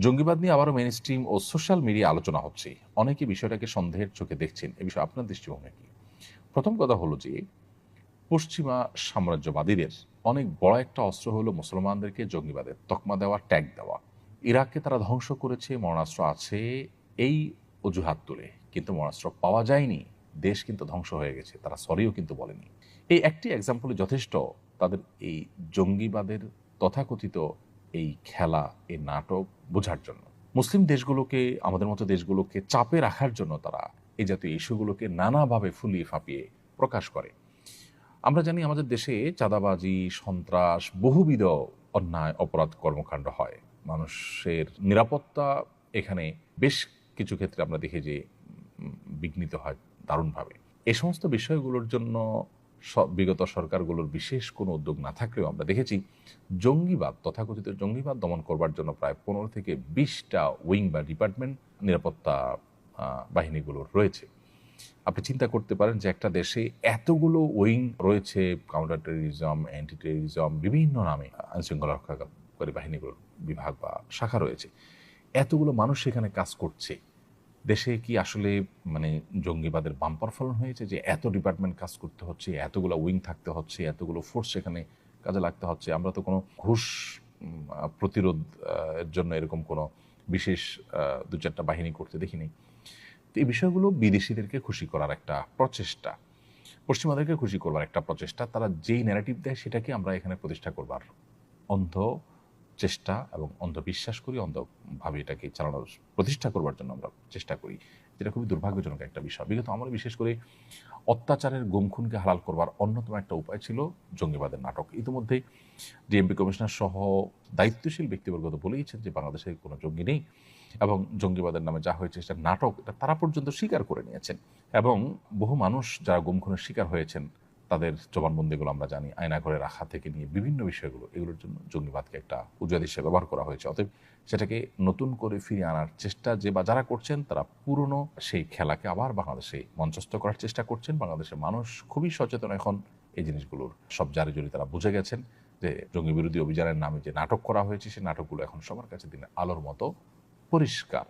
জঙ্গিবাদ নিয়ে আবারও মেইন স্ট্রিম ও সোশ্যাল মিডিয়া আলোচনা হচ্ছে। অনেকে বিষয়টাকে সন্দেহের চোখে দেখছেন। এ বিষয়ে আপনার দৃষ্টিভঙ্গি কি? প্রথম কথা হলো যে, পশ্চিমা সাম্রাজ্যবাদীদের অনেক বড় একটা অস্ত্র হলো মুসলমানদেরকে জঙ্গিবাদের তকমা দেওয়া, ট্যাগ দেওয়া। ইরাককে তারা ধ্বংস করেছে, মরণাস্ত্র আছে এই অজুহাত তুলে। কিন্তু মরণাস্ত্র পাওয়া যায়নি, দেশ কিন্তু ধ্বংস হয়ে গেছে, তারা সরিও কিন্তু বলেনি। এই একটি এক্সাম্পলই যথেষ্ট তাদের এই জঙ্গিবাদের তথাকথিত এই খেলা, এই নাটক বোঝার জন্য। মুসলিম দেশগুলোকে, আমাদের মতো দেশগুলোকে চাপে রাখার জন্য তারা এই জাতীয় ইস্যুগুলোকে নানাভাবে ফুলিয়ে ফাঁপিয়ে প্রকাশ করে। আমরা জানি আমাদের দেশে চাঁদাবাজি, সন্ত্রাস, বহুবিধ অন্যায় অপরাধ কর্মকাণ্ড হয়। মানুষের নিরাপত্তা এখানে বেশ কিছু ক্ষেত্রে আমরা দেখি যে বিঘ্নিত হয় দারুণভাবে। এই সমস্ত বিষয়গুলোর জন্য বিগত সরকারগুলোর বিশেষ কোনো উদ্যোগ না থাকলেও আমরা দেখেছি জঙ্গিবাদ, তথাকথিত জঙ্গিবাদ দমন করবার জন্য প্রায় 15 থেকে 20টা উইং বা ডিপার্টমেন্ট নিরাপত্তা বাহিনীগুলোর রয়েছে। আপনি চিন্তা করতে পারেন যে একটা দেশে এতগুলো উইং রয়েছে, কাউন্টার টেররিজম, অ্যান্টি টেররিজম, বিভিন্ন নামে আইনশৃঙ্খলা রক্ষাকারী বাহিনীগুলোর বিভাগ বা শাখা রয়েছে। এতগুলো মানুষ সেখানে কাজ করছে। দেশে কি আসলে মানে জঙ্গিবাদের বাম্পার ফলন হয়েছে যে এত ডিপার্টমেন্ট কাজ করতে হচ্ছে, এতগুলো উইং থাকতে হচ্ছে, এতগুলো ফোর্স সেখানে কাজে লাগতে হচ্ছে? আমরা তো কোনো ঘুষ প্রতিরোধ এর জন্য এরকম কোনো বিশেষ ২-৪টা বাহিনী করতে দেখিনি। তো এই বিষয়গুলো বিদেশিদেরকে খুশি করার একটা প্রচেষ্টা, পশ্চিমাদেরকে খুশি করবার একটা প্রচেষ্টা। তারা যেই ন্যারেটিভ দেয় সেটাকে আমরা এখানে প্রতিষ্ঠা করবার অন্ধ চেষ্টা এবং অন্ধবিশ্বাস করি, অন্ধভাবে এটাকে চালানোর প্রতিষ্ঠা করবার জন্য আমরা চেষ্টা করি, যেটা খুবই দুর্ভাগ্যজনক একটা বিষয়। বিগত আমলে বিশেষ করে অত্যাচারের গুমখুনকে হালাল করবার অন্যতম একটা উপায় ছিল জঙ্গিবাদের নাটক। ইতিমধ্যে ডিএমপি কমিশনার সহ দায়িত্বশীল ব্যক্তিবর্গ তো বলেইছেন যে বাংলাদেশে কোনো জঙ্গি নেই এবং জঙ্গিবাদের নামে যা হয়েছে সেটা নাটক, এটা তারা পর্যন্ত স্বীকার করে নিয়েছেন। এবং বহু মানুষ যারা গুমখুনের শিকার হয়েছেন তাদের জবানবন্দিগুলো আমরা জানি, আয়নাঘরে রাখা থেকে নিয়ে বিভিন্ন বিষয়গুলো, এগুলোর জন্য জঙ্গিবাদকে একটা উজাদ হিসেবে ব্যবহার করা হয়েছে। অতএব সেটাকে নতুন করে ফিরিয়ে আনার চেষ্টা যে বা যারা করছেন তারা পুরনো সেই খেলাকে আবার বাংলাদেশে মঞ্চস্থ করার চেষ্টা করছেন। বাংলাদেশের মানুষ খুবই সচেতন এখন এই জিনিসগুলোর সব জারে জড়ি তারা বুঝে গেছেন যে জঙ্গি বিরোধী অভিযানের নামে যে নাটক করা হয়েছে সেই নাটকগুলো এখন সবার কাছে দিনের আলোর মতো পরিষ্কার।